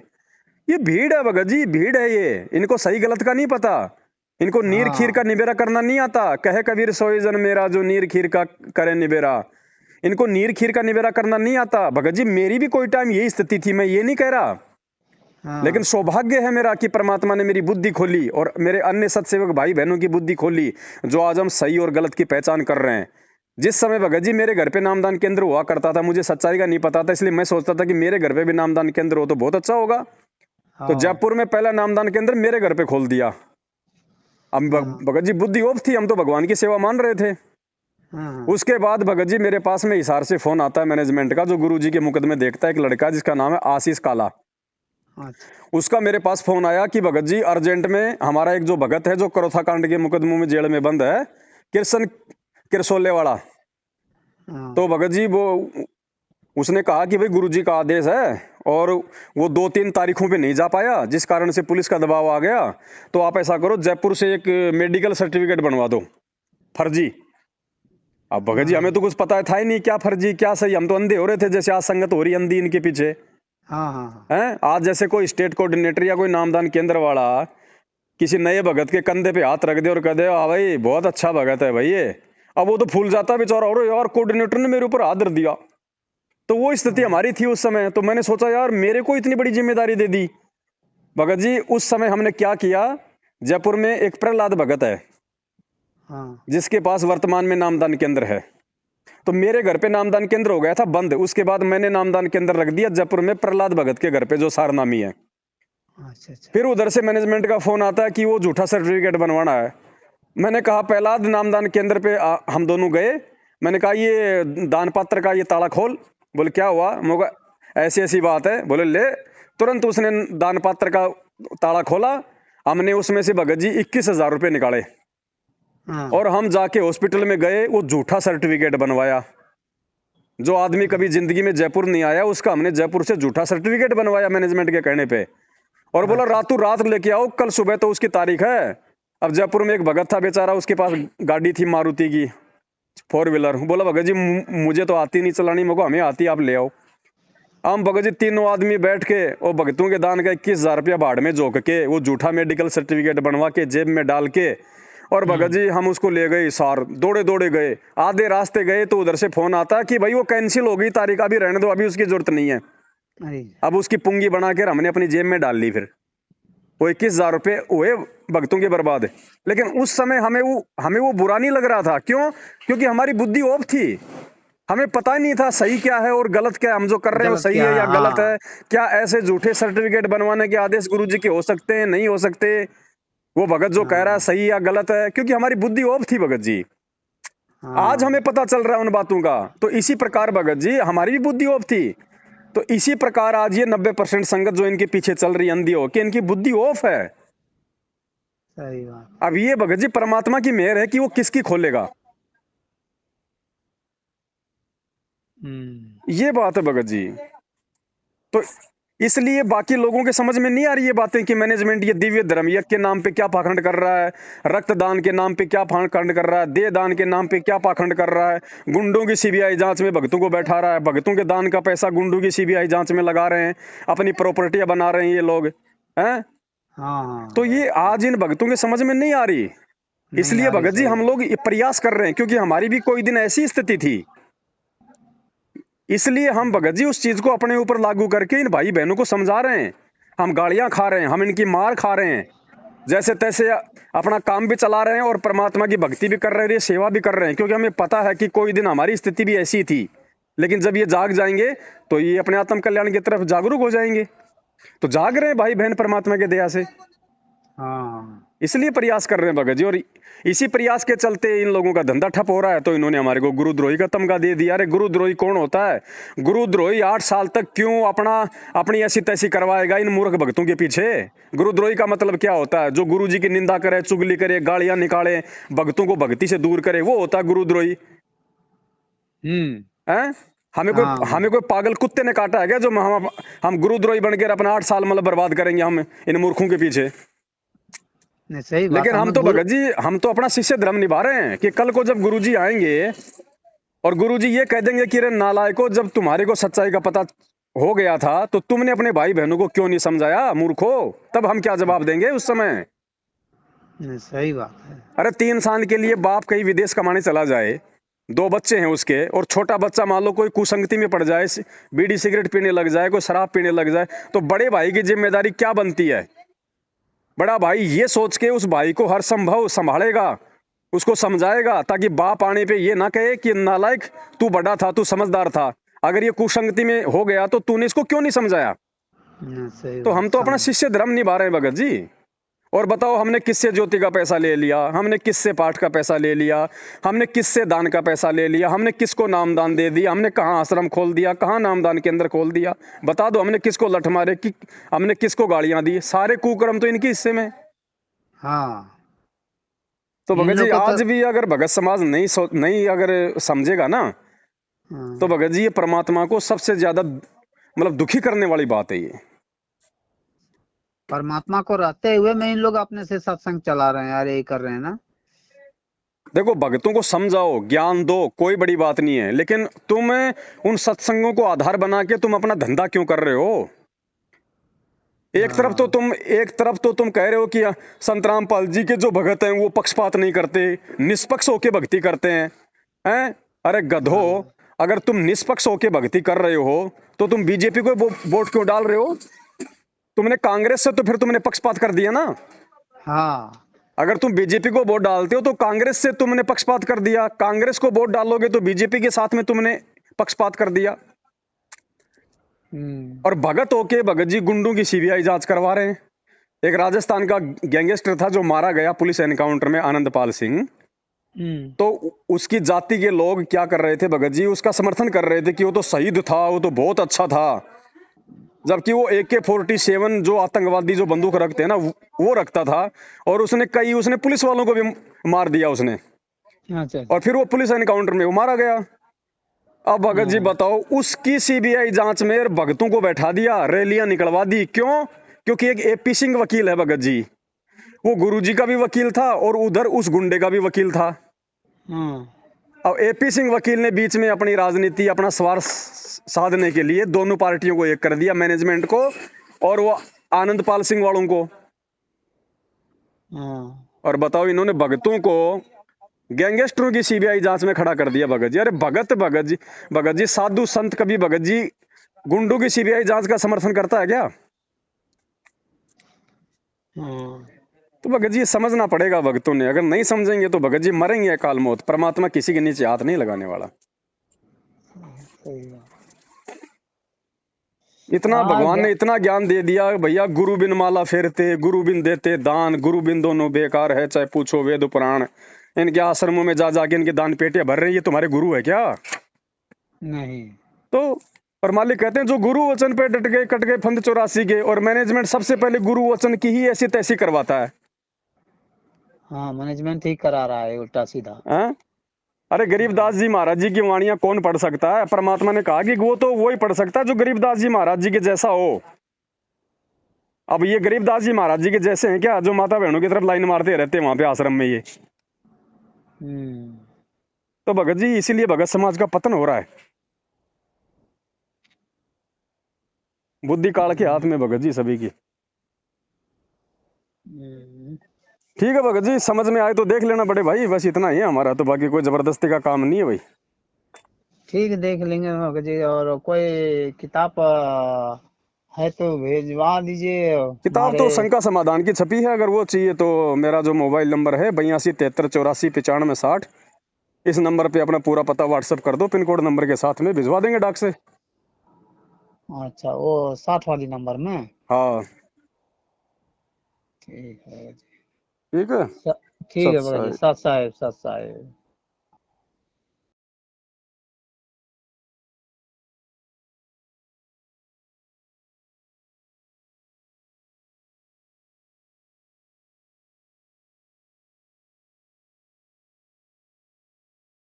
ये भीड़ है भगत जी, भीड़ है ये, इनको सही गलत का नहीं पता। इनको नीर खीर का हाँ निबेरा करना नहीं आता। कहे कबीर सोई जन मेरा, जो नीर खीर का करे निबेरा। इनको नीर खीर का निबेरा करना नहीं आता भगत जी। मेरी भी कोई टाइम यही स्थिति थी, मैं ये नहीं कह रहा, लेकिन हाँ। सौभाग्य है मेरा कि परमात्मा ने मेरी बुद्धि खोली, और मेरे अन्य सत्सेवक भाई बहनों की बुद्धि खोली, जो आज हम सही और गलत की पहचान कर रहे हैं। जिस समय भगत जी मेरे घर पे नामदान केंद्र हुआ करता था, मुझे सच्चाई का नहीं पता था, इसलिए मैं सोचता था कि मेरे घर पे भी नामदान केंद्र हो तो बहुत अच्छा होगा। तो हाँ जयपुर में पहला नामदान केंद्र मेरे घर पे खोल दिया। अब हाँ भगत जी बुद्धि ऑफ थी, हम तो भगवान की सेवा मान रहे थे। हाँ। उसके बाद भगत जी मेरे पास में हिसार से फोन आता है मैनेजमेंट का, जो गुरुजी के मुकदमे देखता है, एक लड़का जिसका नाम है आशीष काला। अच्छा। उसका मेरे पास फोन आया कि भगत जी अर्जेंट में हमारा एक जो भगत है, जो करोथा कांड के मुकदमों में जेल में बंद है, किरसन किरसोले वाला। हाँ तो भगत जी वो उसने कहा कि भाई गुरुजी का आदेश है, और वो 2-3 तारीखों पे नहीं जा पाया, जिस कारण से पुलिस का दबाव आ गया। तो आप ऐसा करो, जयपुर से एक मेडिकल सर्टिफिकेट बनवा दो, फर्जी। अब भगत जी हमें हाँ तो कुछ पता था ही नहीं, क्या फर्जी क्या सही, हम तो अंधे हो रहे थे, जैसे आज संगत हो रही अंधी इनके पीछे हाँ हाँ। हैं। आज जैसे कोई स्टेट कोऑर्डिनेटर या कोई नामदान केंद्र वाला किसी नए भगत के कंधे पे हाथ रख दे और कह दे हाँ भाई बहुत अच्छा भगत है भाई ये, अब वो तो फूल जाता बेचारा, और यार कोऑर्डिनेटर ने मेरे ऊपर हाथ धर दिया। तो वो स्थिति हाँ हमारी थी उस समय। तो मैंने सोचा यार मेरे को इतनी बड़ी जिम्मेदारी दे दी। भगत जी उस समय हमने क्या किया, जयपुर में एक प्रहलाद भगत है, हाँ। जिसके पास वर्तमान में नामदान केंद्र है। तो मेरे घर पे नामदान केंद्र हो गया था बंद, उसके बाद मैंने नामदान केंद्र रख दिया जयपुर में प्रहलाद भगत के घर पे, जो सारनामी है। अच्छा अच्छा। फिर उधर से मैनेजमेंट का फोन आता है कि वो झूठा सर्टिफिकेट बनवाना है। मैंने कहा प्रहलाद नामदान केंद्र पे हम दोनों गए। मैंने कहा ये दान पात्र का ये ताला खोल। बोले क्या हुआ? मैं ऐसी ऐसी बात है। बोले ले। तुरंत उसने दान पात्र का ताला खोला। हमने उसमें से भगत जी 21,000 रुपये निकाले, हाँ और हम जाके हॉस्पिटल में गए, वो झूठा सर्टिफिकेट बनवाया। जो आदमी कभी जिंदगी में जयपुर नहीं आया, उसका हमने जयपुर से झूठा सर्टिफिकेट बनवाया मैनेजमेंट के कहने पे, और बोला अच्छा। रातों रात लेके आओ, कल सुबह तो उसकी तारीख है। अब जयपुर में एक भगत था बेचारा, उसके पास गाड़ी थी मारुति की, फोर व्हीलर। बोला भगत जी मुझे तो आती नहीं चलानी, मेरे को हमें आती, आप ले आओ। हम भगत जी तीनों आदमी बैठ के और भगतों के दान का 21,000 रुपया भाड़ में झोंक के वो झूठा मेडिकल सर्टिफिकेट बनवा के जेब में डाल के और भगत जी हम उसको ले गए सार, दौड़े दौड़े गए। आधे रास्ते गए तो उधर से फोन आता कि भाई वो कैंसिल हो गई तारीख, अभी रहने दो, अभी उसकी जरूरत नहीं है। अरे अब उसकी पुंगी बना के हमने अपनी जेब में डाल ली। फिर वो 21,000 रुपये हुए भगतों के बर्बाद। लेकिन उस समय हमें वो बुरा नहीं लग रहा था। क्यों? क्योंकि हमारी बुद्धि ऑफ थी, हमें पता ही नहीं था सही क्या है और गलत क्या है, हम जो कर रहे हैं वो गलत सही क्या है है, या गलत हाँ। है। क्या ऐसे झूठे सर्टिफिकेट बनवाने के आदेश गुरुजी के हो सकते हैं, नहीं हो सकते? वो भगत जो कह रहा है हाँ सही या गलत है, क्योंकि हमारी बुद्धि ऑफ थी भगत जी। आज हमें हाँ पता चल रहा है उन बातों का। तो इसी प्रकार भगत जी हमारी भी बुद्धि ऑफ थी। तो इसी प्रकार आज ये 90% संगत जो इनके पीछे चल रही अंधी हो कि इनकी बुद्धि ऑफ है। सही बात। अब ये भगत जी परमात्मा की मेहर है कि वो किसकी खोलेगा, ये बात है भगत जी। तो इसलिए बाकी लोगों के समझ में नहीं आ रही ये बातें कि मैनेजमेंट ये दिव्य धर्म यज्ञ के नाम पे क्या पाखंड कर रहा है, रक्तदान के नाम पे क्या पाखंड कर रहा है, देह दान के नाम पे क्या पाखंड कर रहा है, गुंडों की सीबीआई जांच में भक्तों को बैठा रहा है, भक्तों के दान का पैसा गुंडों की सीबीआई जांच में लगा रहे हैं, अपनी प्रॉपर्टियां बना रहे हैं ये लोग हैं। हाँ तो हाँ ये आज इन भक्तों के समझ में नहीं आ रही। नहीं इसलिए आ रही, भगत जी सही हम बात। लोग ये प्रयास कर रहे हैं, क्योंकि हमारी भी कोई दिन ऐसी स्थिति थी। इसलिए हम भगत जी उस चीज को अपने ऊपर लागू करके इन भाई बहनों को समझा रहे हैं। हम गालियां खा रहे हैं, हम इनकी मार खा रहे हैं, जैसे तैसे अपना काम भी चला रहे हैं और परमात्मा की भक्ति भी कर रहे हैं, सेवा भी कर रहे हैं, क्योंकि हमें पता है कि कोई दिन हमारी स्थिति भी ऐसी थी। लेकिन जब ये जाग जाएंगे तो ये अपने आत्म कल्याण की तरफ जागरूक हो जाएंगे। तो जाग रहे हैं भाई बहन परमात्मा के दया से, हाँ इसलिए प्रयास कर रहे हैं भगत जी। और इसी प्रयास के चलते इन लोगों का धंधा ठप हो रहा है। तो इन्होंने हमारे को गुरुद्रोही का तमगा दे दिया। अरे गुरुद्रोही कौन होता है? गुरुद्रोही 8 साल तक क्यों अपनी ऐसी तैसी करवाएगा इन मूर्ख भक्तों के पीछे? गुरुद्रोही का मतलब क्या होता है? जो गुरु जी की निंदा करे, चुगली करे, गालियां निकाले, भक्तों को भक्ति से दूर करे, वो होता है गुरुद्रोही। हम्म है? हाँ हमें कोई पागल कुत्ते ने काटा है क्या जो हम गुरुद्रोही बनकर अपना 8 साल मतलब बर्बाद करेंगे हम इन मूर्खों के पीछे? नहीं, सही बात। लेकिन हम हमें तो गुरु। भगत जी हम तो अपना शिष्य धर्म निभा रहे हैं कि कल को जब गुरुजी आएंगे और गुरुजी ये कह देंगे कि रे नालायको, जब तुम्हारे को सच्चाई का पता हो गया था तो तुमने अपने भाई बहनों को क्यों नहीं समझाया मूर्खो? तब हम क्या जवाब देंगे उस समय? नहीं, सही बात है। अरे 3 साल के लिए बाप कहीं विदेश कमाने चला जाए, 2 बच्चे हैं उसके, और छोटा बच्चा मान लो कोई कुसंगति में पड़ जाए, बीड़ी सिगरेट पीने लग जाए, कोई शराब पीने लग जाए, तो बड़े भाई की जिम्मेदारी क्या बनती है? बड़ा भाई ये सोच के उस भाई को हर संभव संभालेगा, उसको समझाएगा, ताकि बाप आने पे ये ना कहे कि नालायक तू बड़ा था, तू समझदार था, अगर ये कुसंगति में हो गया तो तूने इसको क्यों नहीं समझाया? सही तो बात हम तो अपना समझ। शिष्य धर्म निभा रहे हैं भगत जी। और बताओ हमने किससे ज्योति का पैसा ले लिया, हमने किससे पाठ का पैसा ले लिया, हमने किससे दान का पैसा ले लिया, हमने किसको नामदान दे दिया, हमने कहाँ आश्रम खोल दिया, कहाँ नामदान केंद्र खोल दिया? बता दो, हमने किसको लठ मारे, कि हमने किसको गालियां दी? सारे कुकर्म तो इनके हिस्से में। हाँ तो इन भगत जी लोग को तो। आज भी अगर भगत समाज नहीं अगर समझेगा ना, तो हाँ, भगत जी ये परमात्मा को सबसे ज्यादा मतलब दुखी करने वाली बात है ये। परमात्मा को रहते हुए में इन लोग अपने से सत्संग चला रहे हैं यार, यही कर रहे हैं ना। देखो भक्तों को समझाओ, ज्ञान दो, कोई बड़ी बात नहीं है, लेकिन तुम उन सत्संगों को आधार बना के तुम अपना धंधा क्यों कर रहे हो? हाँ एक तरफ तो तुम कह रहे हो कि संत रामपाल जी के जो भगत हैं वो पक्षपात नहीं करते, निष्पक्ष होके भक्ति करते हैं। अरे गधो, हाँ अगर तुम निष्पक्ष होके भक्ति कर रहे हो तो तुम बीजेपी को वोट क्यों डाल रहे हो? तुमने कांग्रेस से तो फिर तुमने पक्षपात कर दिया ना। हाँ अगर तुम बीजेपी को वोट डालते हो तो कांग्रेस से तुमने पक्षपात कर दिया, कांग्रेस को वोट डालोगे तो बीजेपी के साथ में तुमने पक्षपात कर दिया। और भगत होके भगत जी गुंडों की सीबीआई जांच करवा रहे हैं। एक राजस्थान का गैंगस्टर था जो मारा गया पुलिस एनकाउंटर में, आनंदपाल सिंह। तो उसकी जाति के लोग क्या कर रहे थे भगत जी? उसका समर्थन कर रहे थे कि वो तो शहीद था, वो तो बहुत अच्छा था, जबकि वो AK-47 जो आतंकवादी जो बंदूक रखते हैं ना वो रखता था। और उसने पुलिस वालों को भी मार दिया उसने, अच्छा और फिर वो पुलिस एनकाउंटर में वो मारा गया। अब भगत जी हाँ बताओ, उसकी सीबीआई जांच में भगतों को बैठा दिया, रैलियां निकलवा दी। क्यों? क्योंकि एक AP सिंह वकील है भगत जी, वो गुरुजी का भी वकील था और उधर उस गुंडे का भी वकील था। हाँ अब एपी सिंह वकील ने बीच में अपनी राजनीति, अपना स्वार्थ साधने के लिए दोनों पार्टियों को एक कर दिया, मैनेजमेंट को और वो आनंदपाल सिंह वालों को। हाँ। और बताओ, इन्होंने भगतों को गैंगस्टरों की सीबीआई जांच में खड़ा कर दिया। भगत जी, अरे भगत जी साधु संत, कभी भगत जी गुंडों की सीबीआई जांच का समर्थन करता है क्या? हाँ। तो भगत जी समझना पड़ेगा भगतों ने, अगर नहीं समझेंगे तो भगत जी मरेंगे अकाल मौत। परमात्मा किसी के नीचे हाथ नहीं लगाने वाला। सही बात। इतना हाँ भगवान ने इतना ज्ञान दे दिया भैया, गुरु बिन माला फेरते, गुरु बिन देते दान, गुरु बिन दोनों बेकार है, चाहे पूछो वेद पुराण। इनके आश्रमों में जा जाके इनके दान पेटियां भर रही है, ये तुम्हारे गुरु है क्या? नहीं। तो और मालिक कहते हैं जो गुरु वचन पे डट गए कट गए फंद 84 के। और मैनेजमेंट सबसे पहले गुरु वचन की ही ऐसी तैसी करवाता है। हाँ, मैनेजमेंट ही करा रहा है उल्टा सीधा। हाँ? अरे गरीबदास जी महाराज जी की वाणियां कौन पढ़ सकता है? परमात्मा ने कहा कि वो तो वो ही पढ़ सकता है जो गरीबदास जी महाराज जी के जैसा हो। अब ये गरीबदास जी महाराज जी के जैसे हैं क्या, जो माता बहनों की तरफ लाइन मारते रहते हैं वहां पे आश्रम में ये? तो भगत जी इसीलिए भगत समाज का पतन हो रहा है। बुद्धि काल के हाथ में भगत जी सभी की। ठीक है भगत जी, समझ में आए तो देख लेना बड़े भाई, बस इतना ही है हमारा, तो बाकी कोई जबरदस्ती का काम नहीं है भाई। ठीक है, देख लेंगे भगत जी। और कोई किताब है तो भेजवा दीजिए किताब हमारे। तो शंका समाधान की छपी है, अगर वो चाहिए तो मेरा जो मोबाइल नंबर है 82 73 84 95 60, इस नंबर पे अपना पूरा पता व्हाट्सएप कर दो, पिन कोड नंबर के साथ में भिजवा देंगे डाक से। अच्छा, वो 60 वाली नंबर में। हाँ ठीक है भगत जी। ठीक है। ठीक है सत भगत जी, साई। सत साहेब, सत साहेब।